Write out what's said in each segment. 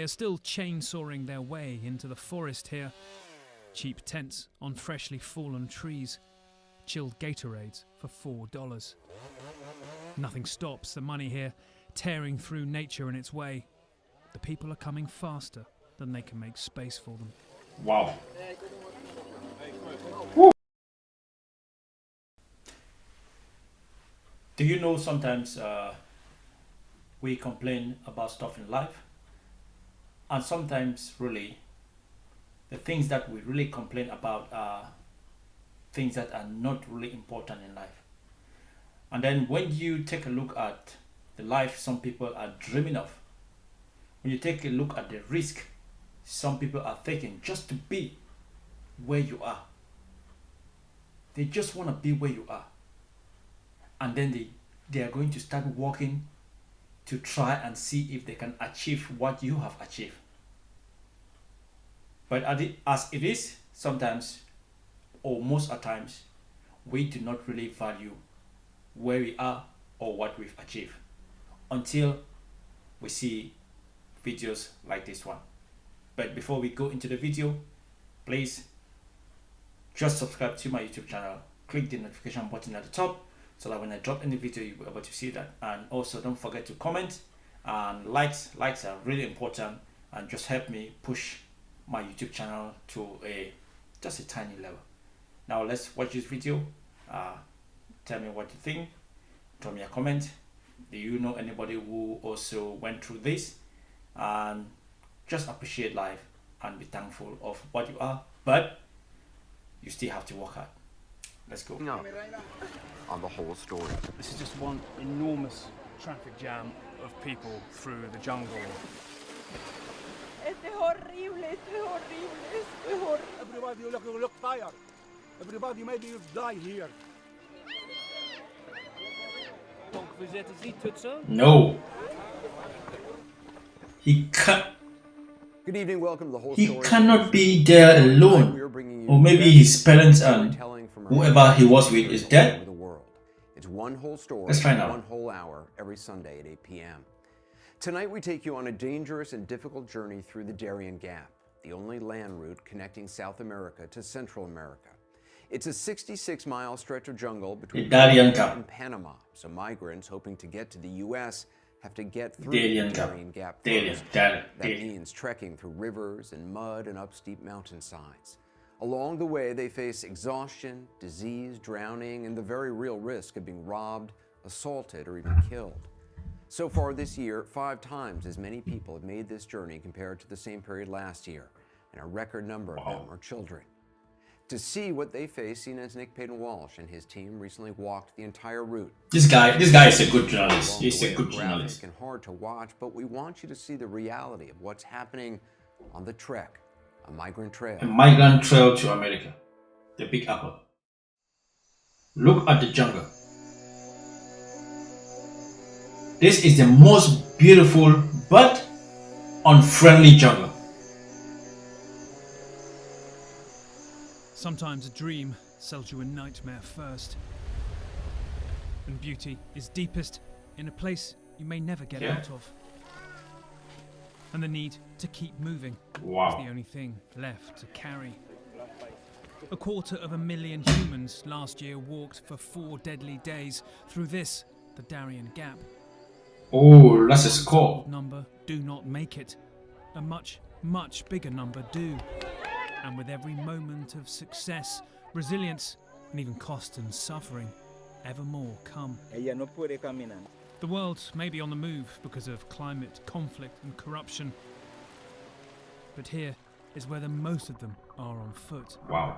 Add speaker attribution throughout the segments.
Speaker 1: are still chainsawing their way into the forest here. Cheap tents on freshly fallen trees. Chilled Gatorades for $4. Nothing stops the money here, tearing through nature in its way. The people are coming faster than they can make space for them.
Speaker 2: Wow. Woo. Do you know sometimes we complain about stuff in life, and sometimes really the things that we really complain about are things that are not really important in life. And then when you take a look at the life some people are dreaming of, when you take a look at the risk some people are taking just to be where you are, they just want to be where you are, and then they are going to start working to try and see if they can achieve what you have achieved. But as it is, sometimes, or most of the times, we do not really value where we are or what we've achieved until we see videos like this one. But before we go into the video, please just subscribe to my YouTube channel, click the notification button at the top so that when I drop any video you'll be able to see that. And also don't forget to comment, and likes are really important and just help me push my YouTube channel to just a tiny level. Now let's watch this video. Tell me what you think, drop me a comment. Do you know anybody who also went through this? And just appreciate life and be thankful of what you are, but you still have to work hard. Let's go.
Speaker 3: No. On the whole story.
Speaker 1: This is just one enormous traffic jam of people through the jungle.
Speaker 4: Esto es horrible, esto es horrible, esto es horrible.
Speaker 5: Everybody look tired. Everybody maybe you die here.
Speaker 1: Donc vous êtes ici tout seul?
Speaker 2: No. He can't.
Speaker 3: Good evening, welcome to the whole
Speaker 2: He
Speaker 3: story.
Speaker 2: cannot be there alone. Or maybe his parents and whoever he was with is dead.
Speaker 3: It's one whole story,
Speaker 2: Let's find out.
Speaker 3: one whole hour every Sunday at 8 p.m. Tonight we take you on a dangerous and difficult journey through the Darien Gap, the only land route connecting South America to Central America. It's a 66-mile stretch of jungle between
Speaker 2: Darien Gap.
Speaker 3: and Panama, so migrants hoping to get to the U.S. have to get through
Speaker 2: Darien
Speaker 3: the
Speaker 2: Gap.
Speaker 3: Darien Gap
Speaker 2: Darien,
Speaker 3: first.
Speaker 2: Darien,
Speaker 3: That
Speaker 2: Darien.
Speaker 3: means trekking through rivers and mud and up steep mountainsides. Along the way, they face exhaustion, disease, drowning, and the very real risk of being robbed, assaulted, or even killed. So far this year, 5 times as many people have made this journey compared to the same period last year, and a record number of them are children. To see what they face, CNN's Nick Payton-Walsh and his team recently walked the entire route.
Speaker 2: This guy is a good journalist. He's a good
Speaker 3: Graphic
Speaker 2: journalist.
Speaker 3: and hard to watch, but we want you to see the reality of what's happening on the trek, a migrant trail.
Speaker 2: A migrant trail to America, the Big Apple. Look at the jungle. This is the most beautiful but unfriendly jungle.
Speaker 1: Sometimes a dream sells you a nightmare first. And beauty is deepest in a place you may never get out of. And the need to keep moving is the only thing left to carry. 250,000 humans last year walked for 4 deadly days through this, the Darien Gap.
Speaker 2: Oh, that's a score.
Speaker 1: A number do not make it. A much, much bigger number do. And with every moment of success, resilience, and even cost and suffering, ever more come.
Speaker 5: Ella no puede caminar.
Speaker 1: The world may be on the move because of climate, conflict, and corruption. But here is where the most of them are on foot.
Speaker 2: Wow.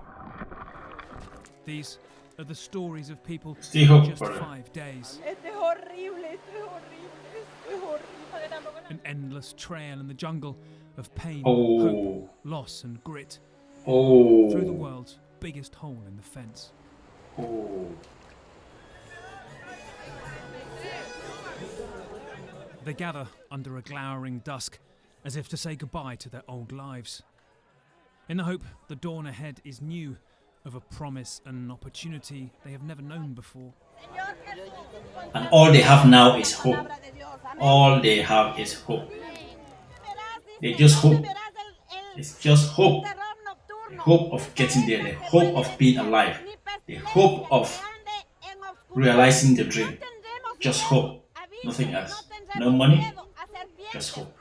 Speaker 1: These are the stories of people
Speaker 2: Still
Speaker 1: in
Speaker 2: hope
Speaker 1: just
Speaker 2: for it.
Speaker 1: 5 days.
Speaker 4: Esto es horrible, esto es horrible, esto es horrible.
Speaker 1: An endless trail in the jungle of pain,
Speaker 2: Oh.
Speaker 1: hope, loss, and grit.
Speaker 2: Oh.
Speaker 1: Through the world's biggest hole in the fence.
Speaker 2: Oh.
Speaker 1: They gather under a glowering dusk, as if to say goodbye to their old lives. In the hope the dawn ahead is new, of a promise and an opportunity they have never known before.
Speaker 2: And all they have now is hope. All they have is hope. They just hope. It's just hope. The hope of getting there, the hope of being alive, the hope of realizing the dream. Just hope. Nothing else. No money, just hope.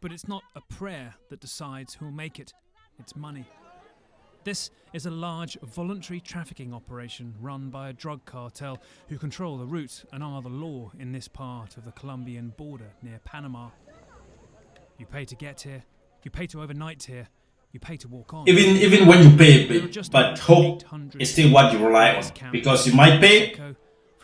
Speaker 1: But it's not a prayer that decides who'll make it, it's money. This is a large voluntary trafficking operation run by a drug cartel who control the route and are the law in this part of the Colombian border near Panama. You pay to get here, you pay to overnight here, you pay to walk on.
Speaker 2: Even when you pay, but hope is still what you rely on, because you might pay.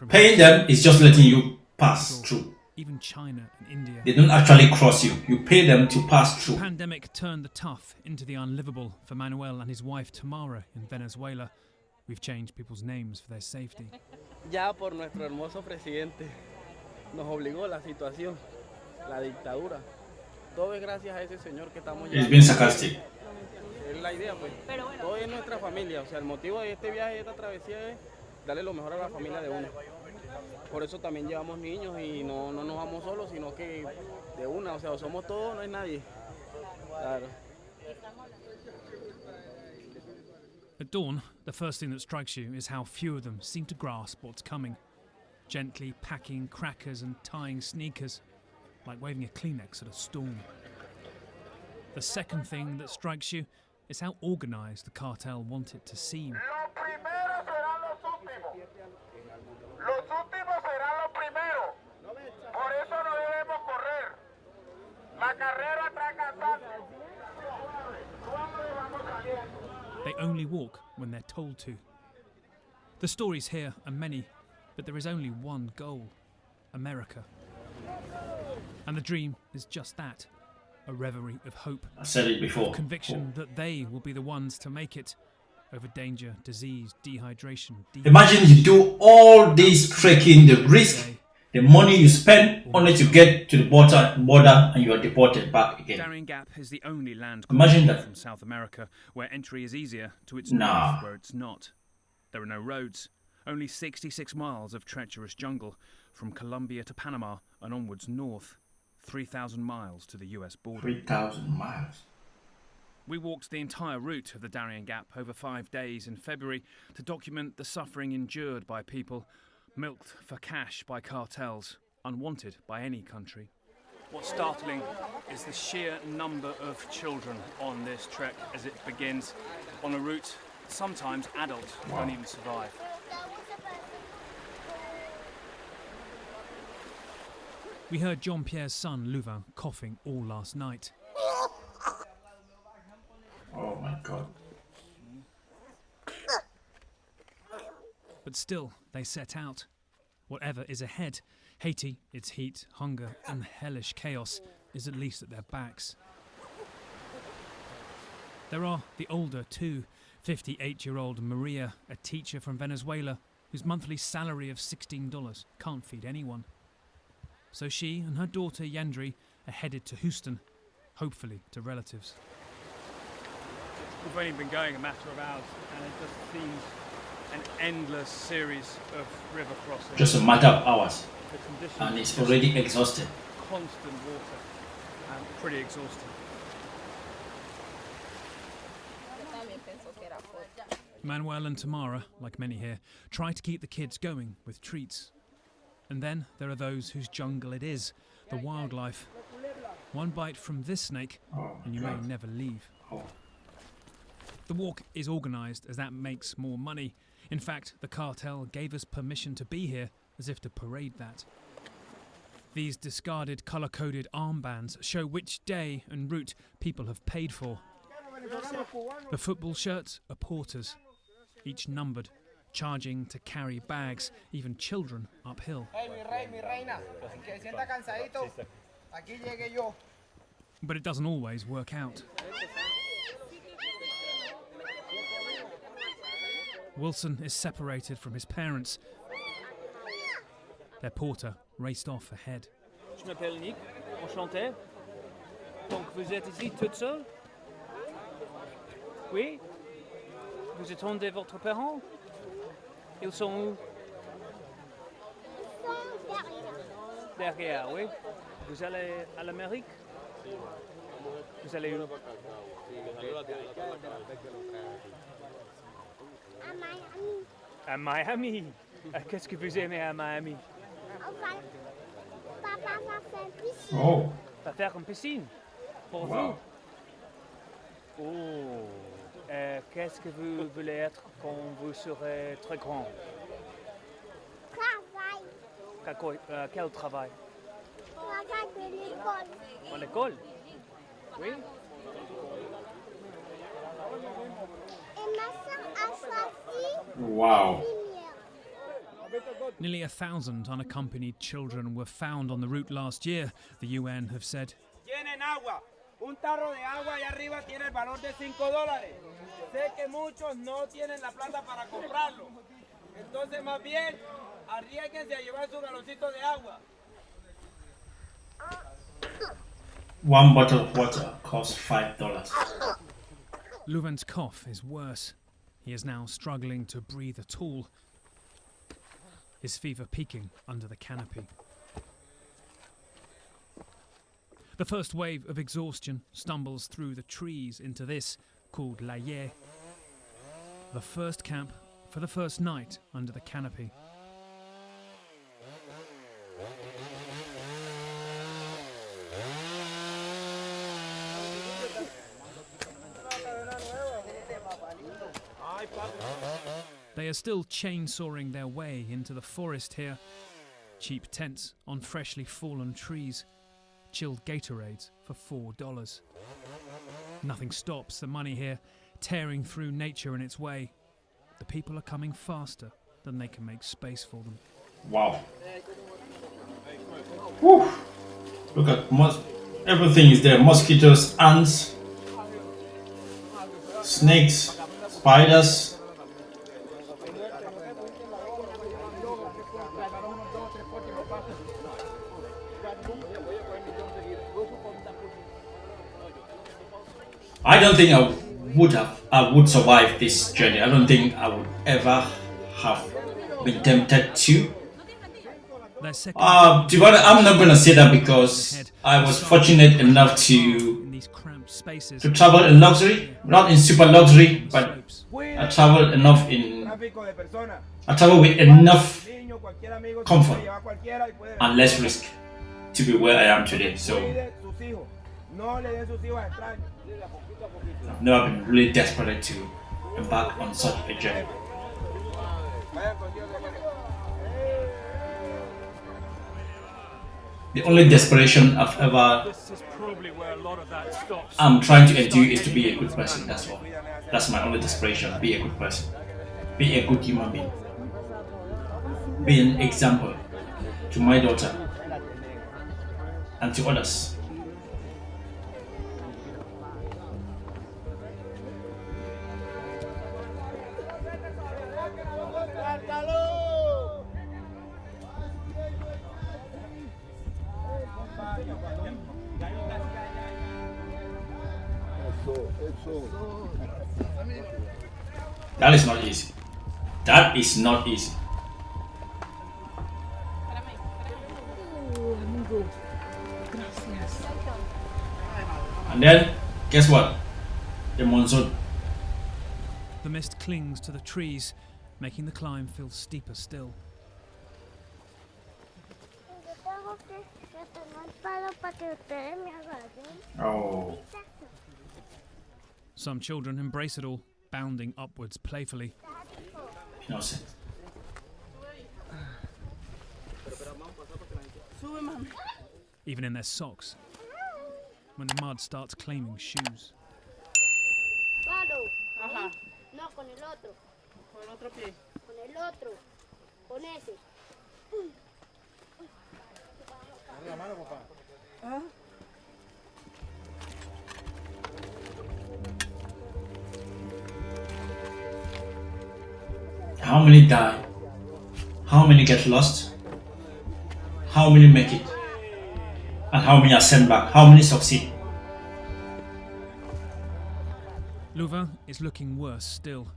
Speaker 2: Paying them is just letting you pass through.
Speaker 1: Even China and India.
Speaker 2: They don't actually cross you. You pay them to pass through.
Speaker 1: The pandemic turned the tough into the unlivable for Manuel and his wife Tamara in Venezuela. We've changed people's names for their safety.
Speaker 6: Ya por nuestro hermoso presidente nos obligó la situación, la dictadura. Todo es gracias a ese señor que estamos
Speaker 2: He's being sarcastic.
Speaker 6: Es la idea, pues. Todo es nuestra familia. O sea, el motivo de este viaje, de esta travesía es darle lo mejor a la familia de uno. Por eso también llevamos niños y no nos vamos solos, sino que de una, o sea, somos todos, no hay nadie. Claro.
Speaker 1: At dawn, the first thing that strikes you is how few of them seem to grasp what's coming. Gently packing crackers and tying sneakers, like waving a Kleenex at a storm. The second thing that strikes you is how organised the cartel want it to seem. They only walk when they're told to. The stories here are many, but there is only one goal: America. And the dream is just that, a reverie of hope.
Speaker 2: I said it before.
Speaker 1: Conviction that they will be the ones to make it over danger, disease, dehydration.
Speaker 2: Imagine you do all this trekking, the risk, the money you spend only to get to the border and you are deported back again.
Speaker 1: Darien Gap is the only land
Speaker 2: Imagine that.
Speaker 1: from South America where entry is easier to its
Speaker 2: Nah.
Speaker 1: north where it's not. There are no roads, only 66 miles of treacherous jungle from Colombia to Panama and onwards north, 3,000 miles to the US border.
Speaker 2: 3,000 miles.
Speaker 1: We walked the entire route of the Darien Gap over 5 days in February to document the suffering endured by people milked for cash by cartels, unwanted by any country. What's startling is the sheer number of children on this trek as it begins on a route sometimes adults don't even survive. We heard Jean-Pierre's son, Louvain, coughing all last night.
Speaker 2: Oh my God.
Speaker 1: But still, they set out. Whatever is ahead, Haiti, its heat, hunger and hellish chaos, is at least at their backs. There are the older two, 58-year-old Maria, a teacher from Venezuela, whose monthly salary of $16 can't feed anyone. So she and her daughter Yandri are headed to Houston, hopefully to relatives. We've only been going a matter of hours, and it just seems an endless series of river crossings.
Speaker 2: Just a matter of hours.
Speaker 1: The conditions
Speaker 2: And it's
Speaker 1: are just
Speaker 2: already exhausted.
Speaker 1: constant water and pretty exhausting. Manuel and Tamara, like many here, try to keep the kids going with treats. And then there are those whose jungle it is, the wildlife. One bite from this snake and you may never leave. The walk is organised as that makes more money. In fact, the cartel gave us permission to be here as if to parade that. These discarded colour-coded armbands show which day and route people have paid for. The football shirts are porters, each numbered, charging to carry bags, even children uphill. But it doesn't always work out. Wilson is separated from his parents. Their porter raced off ahead.
Speaker 7: Je m'appelle Nick, enchanté. Donc vous êtes ici toute seule? Oui? Vous attendez votre parent? Ils sont où? Derrière, oui. Vous allez à l'Amérique? Vous allez où? À Miami. Qu'est-ce que vous aimez à Miami?
Speaker 4: Papa va faire piscine.
Speaker 2: Oh,
Speaker 7: Va faire une piscine. Pour
Speaker 2: wow.
Speaker 7: vous. Oh. Qu'est-ce que vous voulez être quand vous serez très grand?
Speaker 4: Travail.
Speaker 7: Quel travail?
Speaker 4: Travail de l'école.
Speaker 7: À l'école? Oui.
Speaker 4: Et ma soeur a choisi
Speaker 2: Wow.
Speaker 4: lumière.
Speaker 1: Nearly 1,000 unaccompanied children were found on the route last year, the UN have said.
Speaker 8: Tienen agua. Un tarro de agua allá arriba tiene el valor de $5. Sé que muchos no tienen la plata para comprarlo. Entonces, más bien, arriésguense a llevar su galoncito de agua.
Speaker 2: One bottle of water costs $5.
Speaker 1: Louvain's cough is worse. He is now struggling to breathe at all, his fever peaking under the canopy. The first wave of exhaustion stumbles through the trees into this, called Laye, the first camp for the first night under the canopy. They are still chainsawing their way into the forest here. Cheap tents on freshly fallen trees. Chilled Gatorades for $4. Nothing stops the money here, tearing through nature in its way. The people are coming faster than they can make space for them.
Speaker 2: Wow. Whew. Look at everything is there. Mosquitoes, ants, snakes, spiders. I don't think I would survive this journey. I don't think I would ever have been tempted to.
Speaker 1: Their second
Speaker 2: To be honest, I'm not gonna say that because I was fortunate enough
Speaker 1: in these cramped spaces.
Speaker 2: to travel in luxury, not in super luxury, but I travel enough
Speaker 8: Tráfico de personas.
Speaker 2: I travel with enough
Speaker 8: Niño, cualquier amigo,
Speaker 2: comfort
Speaker 8: se lleva a cualquiera y puede
Speaker 2: and less risk to be where I am today. So
Speaker 8: cuide sus hijos. No le den sus hijos a extraños.
Speaker 2: I've never been really desperate to embark on such a journey. The only desperation I've ever
Speaker 7: This is probably where a lot of that stops.
Speaker 2: I'm trying to endure is to be a good person. That's all. That's my only desperation. Be a good person. Be a good human being. Be an example to my daughter and to others. That is not easy. That is not easy. And then, guess what? The monsoon.
Speaker 1: The mist clings to the trees, making the climb feel steeper still.
Speaker 4: Yo tengo que tomar palo para que ustedes me agarren.
Speaker 2: Oh.
Speaker 1: Some children embrace it all, bounding upwards playfully.
Speaker 2: Innocent.
Speaker 1: Even in their socks, when the mud starts claiming shoes.
Speaker 4: Palo.
Speaker 6: Ajá.
Speaker 4: No, con el otro.
Speaker 6: Con el otro pie.
Speaker 4: Con el otro. Con ese.
Speaker 2: How many die? How many get lost? How many make it? And how many are sent back? How many succeed?
Speaker 1: Louvain is looking worse still.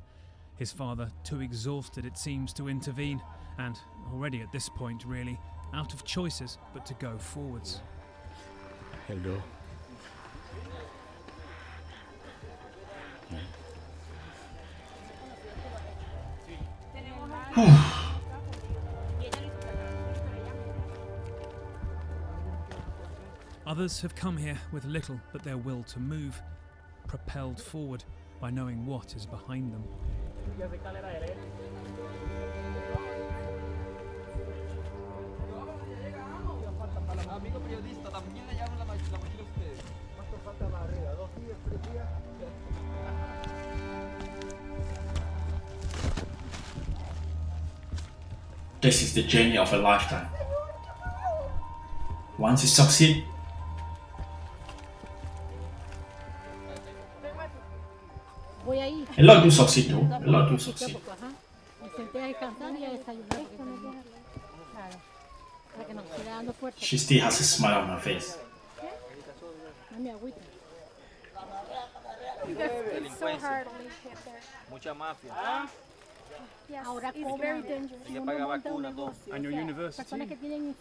Speaker 1: His father, too exhausted it seems to intervene, and already at this point really, out of choices but to go forwards.
Speaker 9: Hello.
Speaker 1: Others have come here with little but their will to move, propelled forward by knowing what is behind them.
Speaker 2: This is the journey of a lifetime. Once you succeed, a lot do succeed though. A lot do succeed. She still has a smile on her face.
Speaker 4: It's so hard when you get there.
Speaker 6: Mucha mafia.
Speaker 4: Yes, it's very dangerous.
Speaker 1: And your university?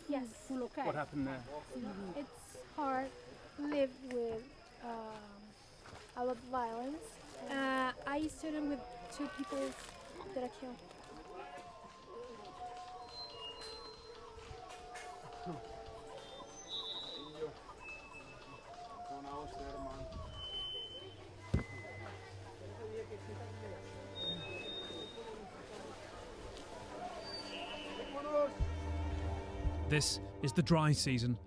Speaker 4: Yes.
Speaker 1: What happened there?
Speaker 4: It's hard. Lived with a lot of violence. I studied with 2 people that I killed.
Speaker 1: This is the dry season,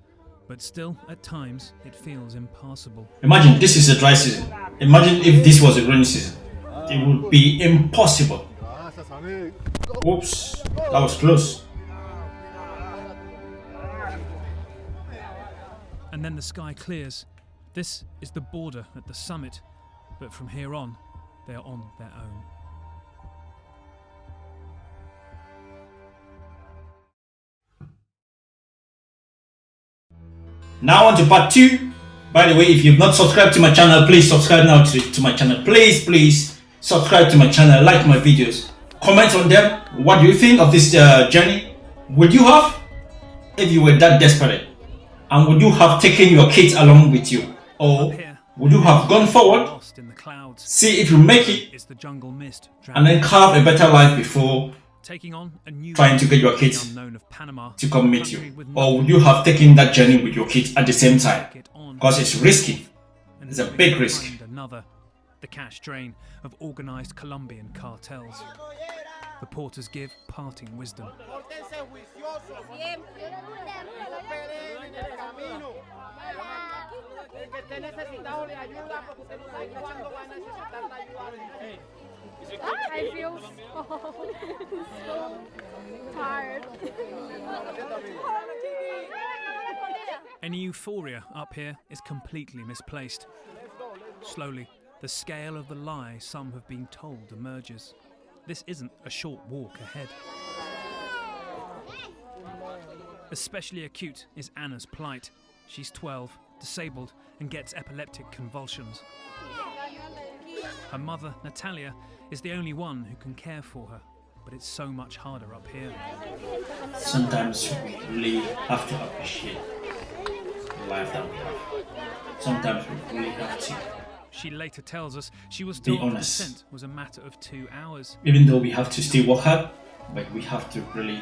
Speaker 1: but still, at times, it feels impassable.
Speaker 2: Imagine this is a dry season. Imagine if this was a rainy season. It would be impossible. Oops, that was close.
Speaker 1: And then the sky clears. This is the border at the summit, but from here on, they are on their own.
Speaker 2: Now on to part 2. By the way, if you've not subscribed to my channel, please subscribe now to my channel. Please subscribe to my channel, like my videos, comment on them. What do you think of this journey? Would you have, if you were that desperate, and would you have taken your kids along with you, or would you have gone forward, see if you make it, and then carve a better life before trying to get your kids to come meet you? Or would you have taken that journey with your kids at the same time? Because it's risky. It's a big risk.
Speaker 1: The cash drain of organized Colombian cartels. The porters give parting wisdom.
Speaker 4: I feel so tired.
Speaker 1: Any euphoria up here is completely misplaced. Slowly, the scale of the lie some have been told emerges. This isn't a short walk ahead. Especially acute is Anna's plight. She's 12, disabled, and gets epileptic convulsions. Her mother, Natalia, is the only one who can care for her, but it's so much harder up here.
Speaker 2: Sometimes we really have to appreciate the life that we have. Sometimes we really have to.
Speaker 1: She later tells us she was
Speaker 2: Be
Speaker 1: told
Speaker 2: honest.
Speaker 1: descent was a matter of 2 hours.
Speaker 2: Even though we have to still work hard, but we have to really,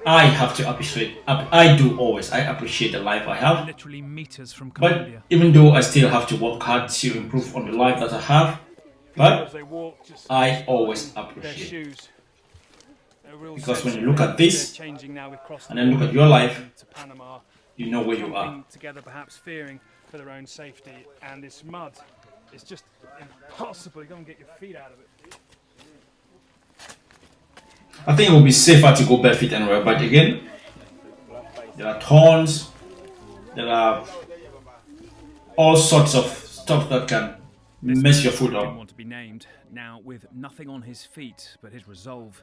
Speaker 2: I have to appreciate, I do always, I appreciate the life I have.
Speaker 1: Literally meters from
Speaker 2: But
Speaker 1: Colombia.
Speaker 2: even though I still have to work hard to improve on the life that I have, but I always appreciate. Because when you look at this, and then look at your life, you know where you are.
Speaker 1: Together, perhaps fearing for their own safety, and this mud is just impossible. You can't get your feet out of it.
Speaker 2: I think it will be safer to go barefoot anywhere, but again, there are thorns, there are all sorts of stuff that can mess your foot
Speaker 1: Didn't
Speaker 2: up.
Speaker 1: want to be named, now with nothing on his feet but his resolve.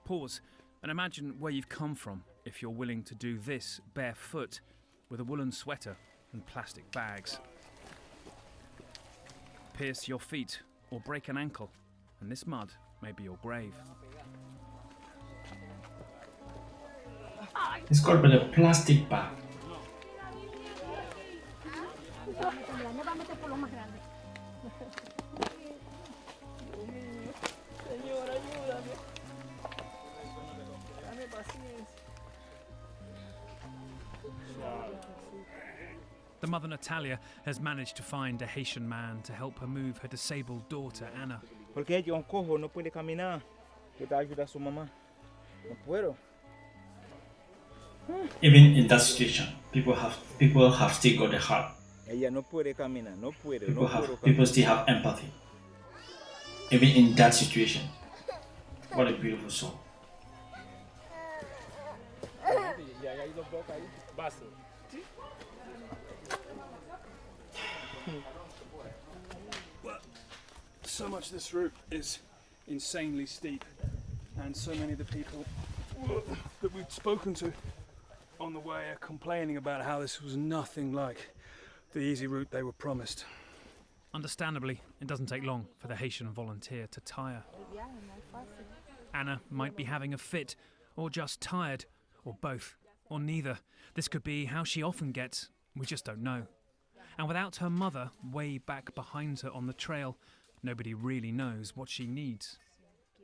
Speaker 1: Pause and imagine where you've come from if you're willing to do this barefoot with a woolen sweater and plastic bags. Pierce your feet or break an ankle, and this mud may be your grave.
Speaker 2: It's called by a plastic bag.
Speaker 1: The mother Natalia has managed to find a Haitian man to help her move her disabled daughter Anna.
Speaker 9: Porque yo cojo, no puede caminar. Yo te ayudo a su mamá. No puedo.
Speaker 2: Even in that situation, people have still got the heart.
Speaker 9: Ella no puede caminar, no puede.
Speaker 2: People still have empathy. Even in that situation, what a beautiful soul.
Speaker 1: Well, so much this route is insanely steep, and so many of the people that we've spoken to on the way are complaining about how this was nothing like the easy route they were promised. Understandably, it doesn't take long for the Haitian volunteer to tire. Anna might be having a fit, or just tired, or both, or neither. This could be how she often gets, we just don't know. And without her mother way back behind her on the trail, nobody really knows what she needs.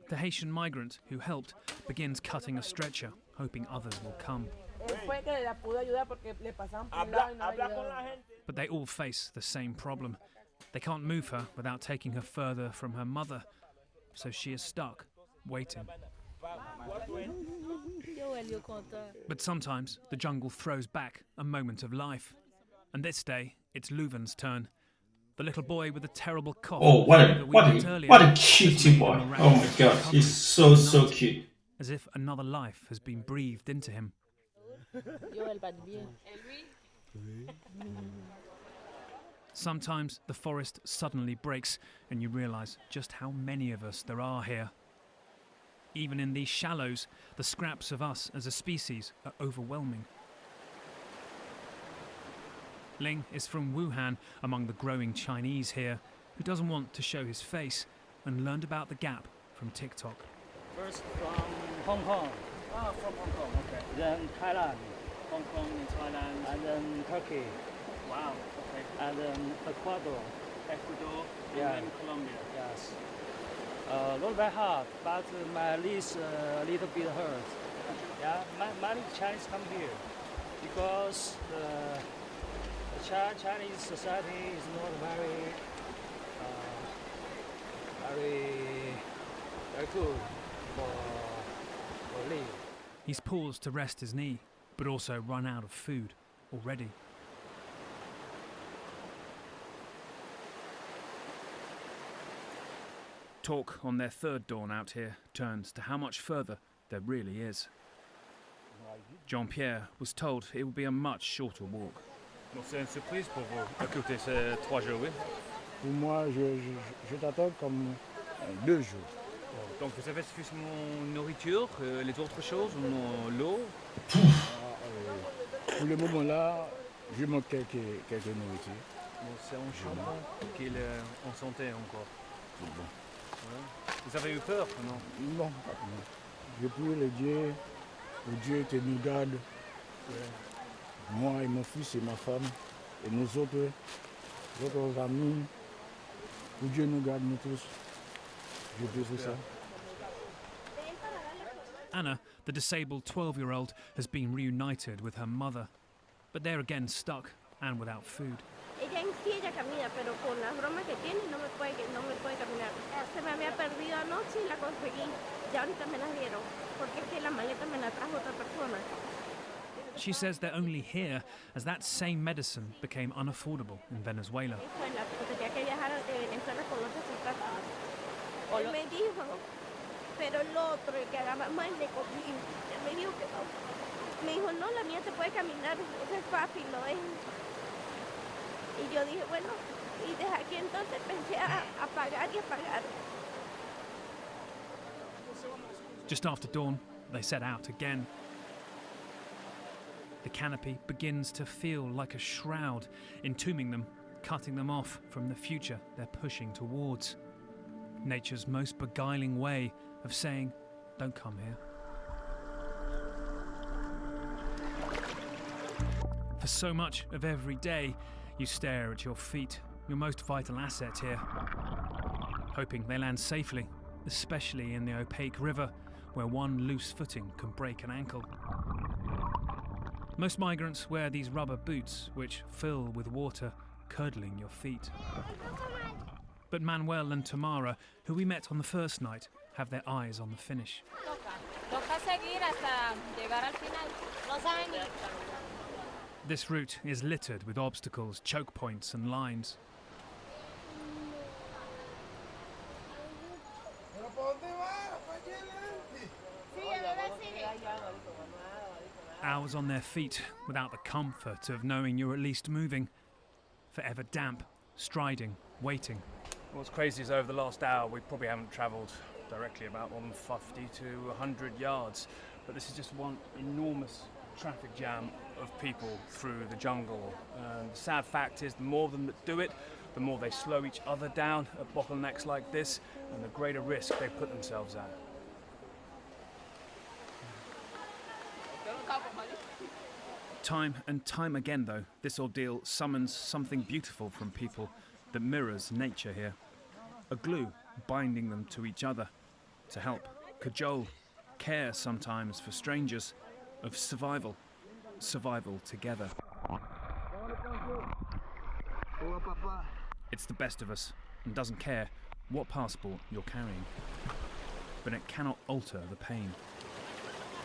Speaker 1: The Haitian migrant who helped begins cutting a stretcher, hoping others will come. But they all face the same problem. They can't move her without taking her further from her mother, so she is stuck, waiting. But sometimes the jungle throws back a moment of life. And this day, it's Leuven's turn. The little boy with the terrible cough.
Speaker 2: Oh, what a cutie boy. Oh my God, he's so cute.
Speaker 1: As if another life has been breathed into him. Sometimes the forest suddenly breaks and you realise just how many of us there are here. Even in these shallows, the scraps of us as a species are overwhelming. Ling is from Wuhan, among the growing Chinese here, who doesn't want to show his face, and learned about the gap from TikTok.
Speaker 7: First from Hong Kong. Ah, from Hong Kong, okay. Then Thailand. Hong Kong and Thailand. And then Turkey. Wow, okay. And then Ecuador. Ecuador, and then Colombia. Yes. Not very hard, but my legs a little bit hurt. Yeah, many Chinese come here because Chinese society is not very good for live.
Speaker 1: He's paused to rest his knee, but also run out of food already. Talk on their third dawn out here turns to how much further there really is. Jean-Pierre was told it would be a much shorter walk.
Speaker 10: Donc c'est une surprise pour vous écouter ces 3 jours, oui?
Speaker 9: Pour moi, je t'attends comme 2 jours.
Speaker 10: Donc vous avez suffisamment de nourriture, les autres choses, l'eau?
Speaker 9: Pour le moment là, je manque quelques nourritures.
Speaker 10: Bon, c'est en charbon qu'il est en santé encore.
Speaker 9: Bon.
Speaker 10: Ouais. Vous avez eu peur, non?
Speaker 9: Non, pas pour moi. Je prie le Dieu, que Dieu te nous garde. Ouais. Moi et mon fils et ma femme, et nos autres amis, que Dieu nous garde nous tous. Je prie ça.
Speaker 1: Anna, the disabled 12-year-old, has been reunited with her mother, but they're again stuck and without food.
Speaker 11: Ella en sí ella camina, pero con las bromas que tiene no me puede caminar. Se me había perdido anoche y la conseguí. Ya ahorita me la dieron, porque es que la maleta me la trajo otra persona.
Speaker 1: She says they're only here as that same medicine became unaffordable in Venezuela.
Speaker 11: Tenía que viajar de Venezuela con otro sustrato. Él me dijo, pero el otro, el que agarra más le cogí. Él me dijo que no. Me dijo, no, la mía se puede caminar, eso es fácil, ¿no es? Y yo dije, bueno, y desde aquí entonces pensé a pagar y a pagar.
Speaker 1: Just after dawn, they set out again. The canopy begins to feel like a shroud, entombing them, cutting them off from the future they're pushing towards. Nature's most beguiling way of saying, don't come here. For so much of every day, you stare at your feet, your most vital asset here, hoping they land safely, especially in the opaque river where one loose footing can break an ankle. Most migrants wear these rubber boots, which fill with water, curdling your feet. But Manuel and Tamara, who we met on the first night, have their eyes on the finish. This route is littered with obstacles, choke points and lines. Hours on their feet without the comfort of knowing you're at least moving. Forever damp, striding, waiting.
Speaker 10: What's crazy is over the last hour we probably haven't travelled directly about 150 to 100 yards. But this is just one enormous traffic jam of people through the jungle. The sad fact is the more of them that do it, the more they slow each other down at bottlenecks like this, and the greater risk they put themselves at.
Speaker 1: Time and time again, though, this ordeal summons something beautiful from people that mirrors nature here. A glue binding them to each other, to help, cajole, care sometimes for strangers, of survival together. It's the best of us, and doesn't care what passport you're carrying. But it cannot alter the pain.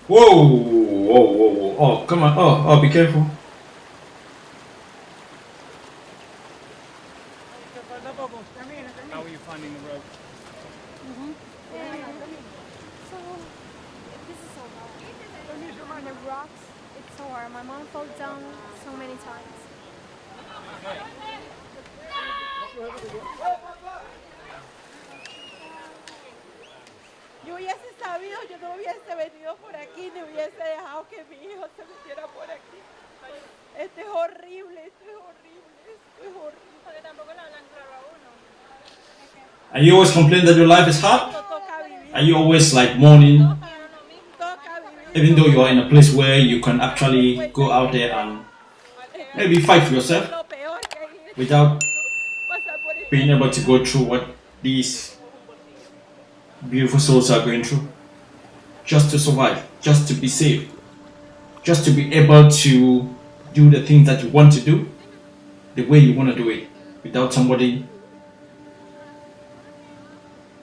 Speaker 2: Whoa, whoa, whoa, whoa. Oh, come on. Oh, be careful.
Speaker 10: How are you finding the road?
Speaker 4: So, this is so hard. On the rocks, it's so hard. My mom fell down so many times.
Speaker 11: Yo hubiese sabido, yo no hubiese venido por aquí, ni hubiese dejado que mi hijo se metiera por aquí. Esto es horrible, esto es horrible, esto es horrible. Porque tampoco le hablan claro a uno.
Speaker 2: Are you always complaining that your life is hard? Are you always like mourning? Even though you are in a place where you can actually go out there and maybe fight for yourself without being able to go through what these beautiful souls are going through, just to survive, just to be safe, just to be able to do the things that you want to do the way you want to do it, without somebody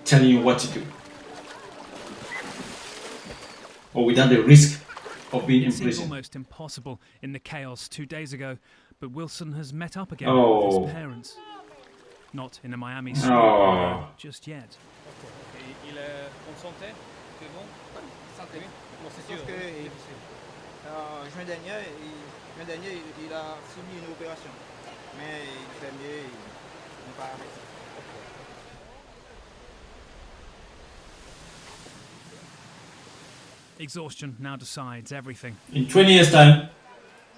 Speaker 2: telling you what to do, or without the risk of being in
Speaker 1: It seemed
Speaker 2: prison.
Speaker 1: almost impossible in the chaos 2 days ago, but Wilson has met up again
Speaker 2: Oh.
Speaker 1: with his parents. Not in a Miami street
Speaker 2: Oh.
Speaker 1: just yet.
Speaker 10: Il est en santé? C'est bon? Santé. Bon, c'est sûr.
Speaker 12: Juin dernier, il a subi une opération. Mais il fait mieux, il n'est pas arrêté.
Speaker 1: Exhaustion now decides everything.
Speaker 2: In 20 years' time,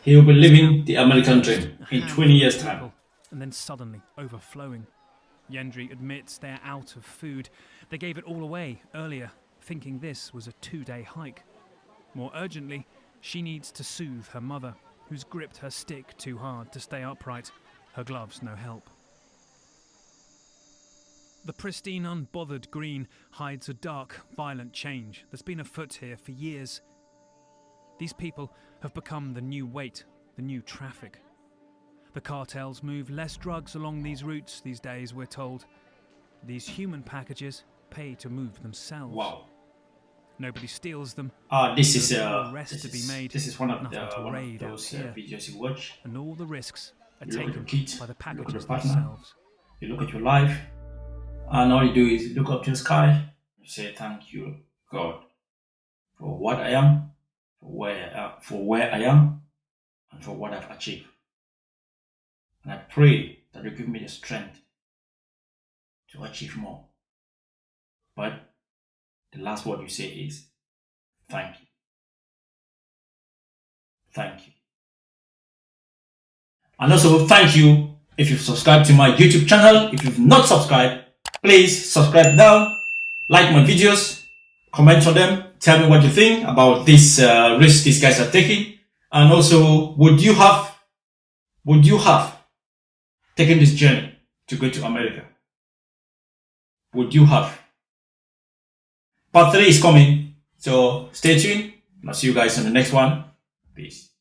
Speaker 2: he will be living the American dream. In 20 years' time.
Speaker 1: And then suddenly overflowing. Yendri admits they're out of food. They gave it all away earlier, thinking this was a 2-day hike. More urgently, she needs to soothe her mother, who's gripped her stick too hard to stay upright. Her gloves no help. The pristine, unbothered green hides a dark, violent change that's been afoot here for years. These people have become the new weight, the new traffic. The cartels move less drugs along these routes these days, we're told. These human packages pay to move themselves.
Speaker 2: Wow.
Speaker 1: Nobody steals them.
Speaker 2: This is
Speaker 1: This
Speaker 2: is one of those videos you watch.
Speaker 1: And all the risks are
Speaker 2: You look at
Speaker 1: taken
Speaker 2: your kids,
Speaker 1: by the
Speaker 2: you look at
Speaker 1: packages
Speaker 2: your partner,
Speaker 1: themselves.
Speaker 2: you look at your life, and all you do is look up to the sky. You say, "Thank you, God, for what I am, for where I am, and for what I've achieved." And I pray that you give me the strength to achieve more. But the last word you say is, thank you. Thank you. And also, thank you if you've subscribed to my YouTube channel. If you've not subscribed, please subscribe now, like my videos, comment on them, tell me what you think about this risk these guys are taking. And also, would you have taken this journey to go to America? Would you have? Part 3 is coming. So stay tuned. I'll see you guys on the next one. Peace.